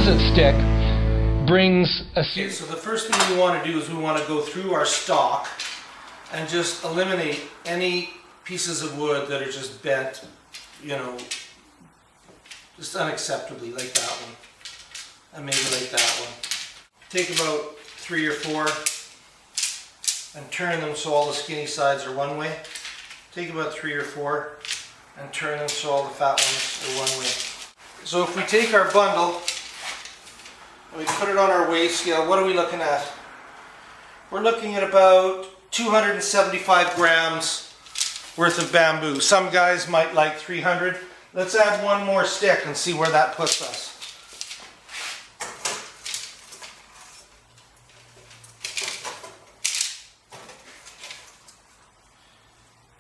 opposite stick brings a... Okay, so the first thing we want to do is we want to go through our stock and just eliminate any pieces of wood that are just bent, you know, just unacceptably, like that one, and maybe like that one. Take about 3 or 4 and turn them so all the skinny sides are one way. Take about 3 or 4 and turn them so all the fat ones are one way. So if we take our bundle and we put it on our weigh scale, what are we looking at? We're looking at about 275 grams worth of bamboo. Some guys might like 300. Let's add one more stick and see where that puts us.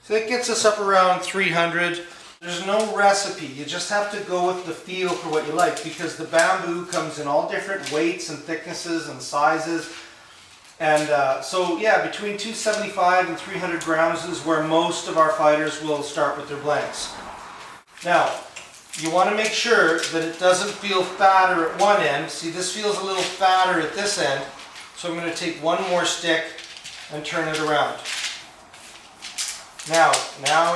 So that gets us up around 300. There's no recipe. You just have to go with the feel for what you like, because the bamboo comes in all different weights and thicknesses and sizes. And so yeah, between 275 and 300 grams is where most of our fighters will start with their blanks. Now, you want to make sure that it doesn't feel fatter at one end. See, this feels a little fatter at this end. So I'm going to take one more stick and turn it around. Now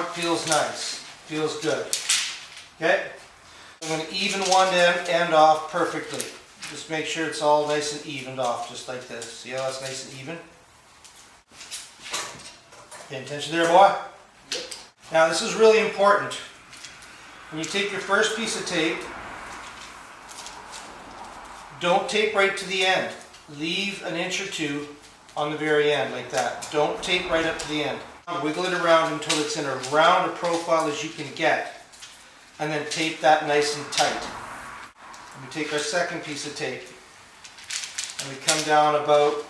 it feels nice. Feels good. Okay? I'm going to even one end off perfectly. Just make sure it's all nice and evened off, just like this. See how that's nice and even? Pay attention there, boy. Now this is really important. When you take your first piece of tape, don't tape right to the end. Leave an inch or two on the very end, like that. Don't tape right up to the end. Wiggle it around until it's in as round a profile as you can get, and then tape that nice and tight. And we take our second piece of tape, and we come down about,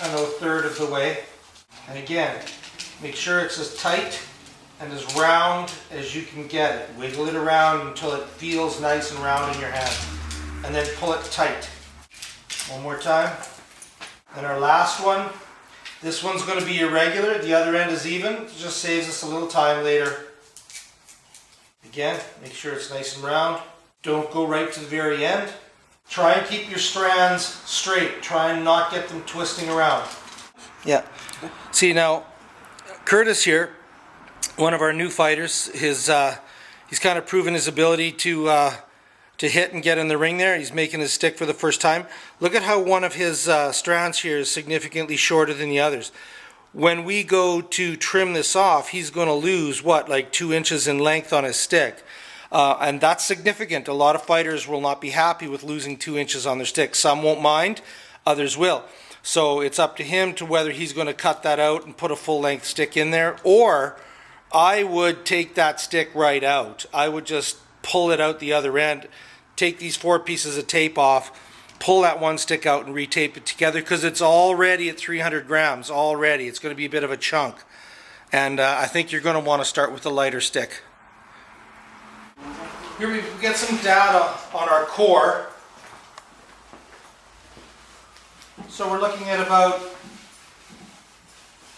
I don't know, a third of the way. And again, make sure it's as tight and as round as you can get it. Wiggle it around until it feels nice and round in your hand, and then pull it tight. One more time. And our last one. This one's going to be irregular, the other end is even. It just saves us a little time later. Again, make sure it's nice and round. Don't go right to the very end. Try and keep your strands straight. Try and not get them twisting around. Yeah. See now, Curtis here, one of our new fighters, he's kind of proven his ability to hit and get in the ring there. He's making his stick for the first time. Look at how one of his strands here is significantly shorter than the others. When we go to trim this off, he's going to lose, what, like 2 inches in length on his stick. And that's significant. A lot of fighters will not be happy with losing 2 inches on their stick. Some won't mind, others will. So it's up to him to whether he's going to cut that out and put a full length stick in there, or I would take that stick right out. I would just pull it out the other end. Take these 4 pieces of tape off, pull that one stick out and retape it together, because it's already at 300 grams already. It's going to be a bit of a chunk. And I think you're going to want to start with a lighter stick. Here we get some data on our core. So we're looking at about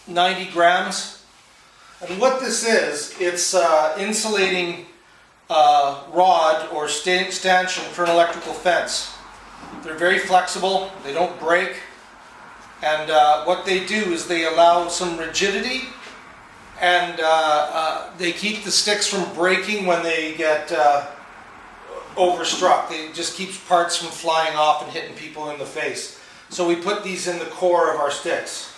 90 grams. And what this is, it's insulating rod or stanchion for an electrical fence. They're very flexible, they don't break, and what they do is they allow some rigidity, and they keep the sticks from breaking when they get overstruck. It just keeps parts from flying off and hitting people in the face. So we put these in the core of our sticks.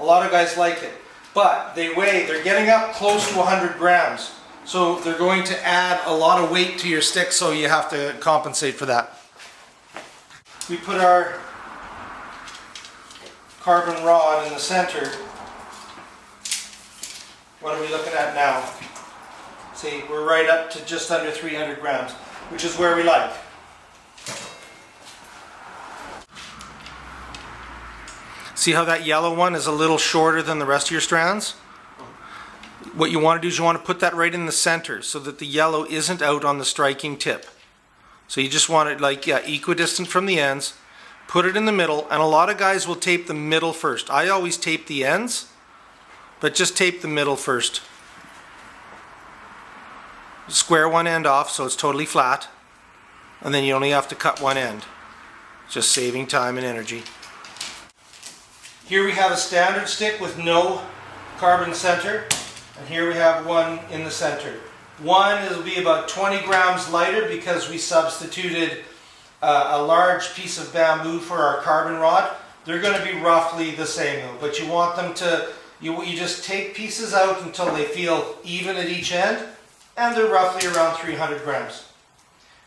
A lot of guys like it, but they're getting up close to 100 grams. So they're going to add a lot of weight to your stick, so you have to compensate for that. We put our carbon rod in the center. What are we looking at now? See, we're right up to just under 300 grams, which is where we like. See how that yellow one is a little shorter than the rest of your strands? What you want to do is you want to put that right in the center so that the yellow isn't out on the striking tip. So you just want it like, yeah, equidistant from the ends. Put it in the middle, and a lot of guys will tape the middle first. I always tape the ends, but just tape the middle first. Square one end off so it's totally flat. and then you only have to cut one end. Just saving time and energy. Here we have a standard stick with no carbon center, and here we have one in the center. One will be about 20 grams lighter because we substituted a large piece of bamboo for our carbon rod. They're going to be roughly the same though, but you want them to, you just take pieces out until they feel even at each end, and they're roughly around 300 grams.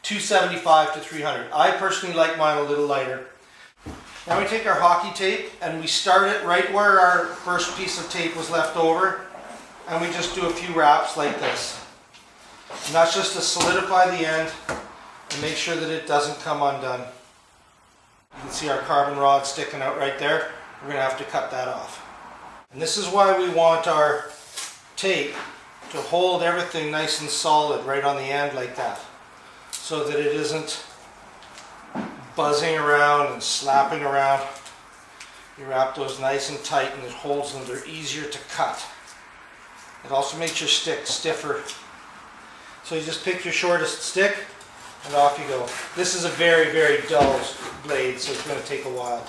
275 to 300. I personally like mine a little lighter. Now we take our hockey tape and we start it right where our first piece of tape was left over, and we just do a few wraps like this. And that's just to solidify the end and make sure that it doesn't come undone. You can see our carbon rod sticking out right there. We're going to have to cut that off. And this is why we want our tape to hold everything nice and solid right on the end like that, so that it isn't buzzing around and slapping around. You wrap those nice and tight and it holds them. They're easier to cut. It also makes your stick stiffer. So you just pick your shortest stick and off you go. This is a very, very dull blade, so it's going to take a while.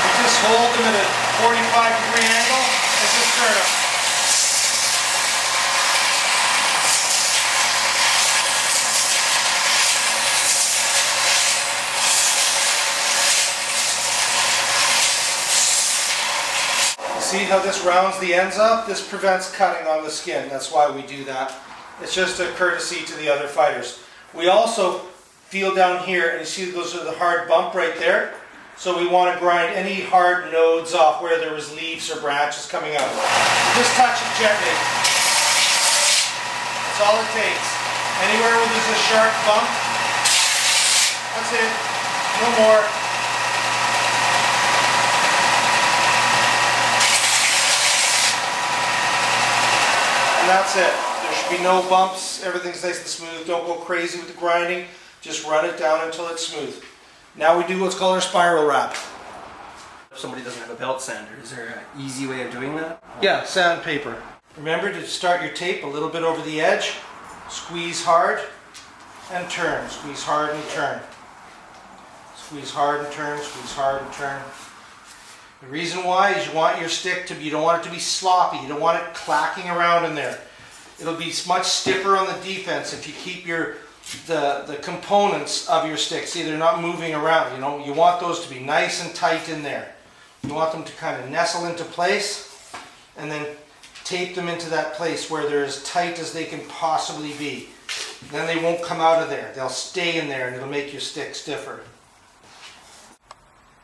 You just hold them at a 45-degree angle and just turn them. See how this rounds the ends up? This prevents cutting on the skin. That's why we do that. It's just a courtesy to the other fighters. We also feel down here, and you see those are the hard bump right there. So we want to grind any hard nodes off where there was leaves or branches coming out. Just touch it gently. That's all it takes. Anywhere where there's a sharp bump, that's it. No more. And that's it. There should be no bumps. Everything's nice and smooth. Don't go crazy with the grinding. Just run it down until it's smooth. Now we do what's called our spiral wrap. If somebody doesn't have a belt sander, is there an easy way of doing that? Yeah, sandpaper. Remember to start your tape a little bit over the edge. Squeeze hard and turn. Squeeze hard and turn. Squeeze hard and turn. Squeeze hard and turn. The reason why is you want your stick to be, you don't want it to be sloppy. You don't want it clacking around in there. It'll be much stiffer on the defense if you keep the components of your stick. See, they're not moving around. You want those to be nice and tight in there. You want them to kind of nestle into place and then tape them into that place where they're as tight as they can possibly be. Then they won't come out of there. They'll stay in there and it'll make your stick stiffer.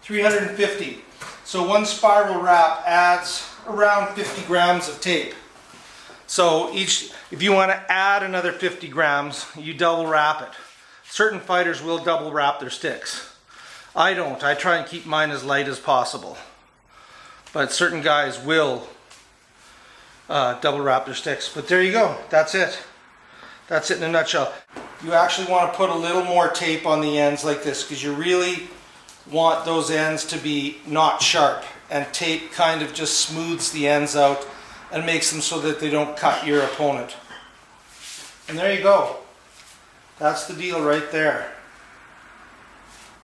350. So one spiral wrap adds around 50 grams of tape. So if you want to add another 50 grams, you double wrap it. Certain fighters will double wrap their sticks. I don't. I try and keep mine as light as possible. But certain guys will double wrap their sticks. But there you go. That's it. That's it in a nutshell. You actually want to put a little more tape on the ends like this because you really want those ends to be not sharp, and tape kind of just smooths the ends out and makes them so that they don't cut your opponent. And there you go. That's the deal right there.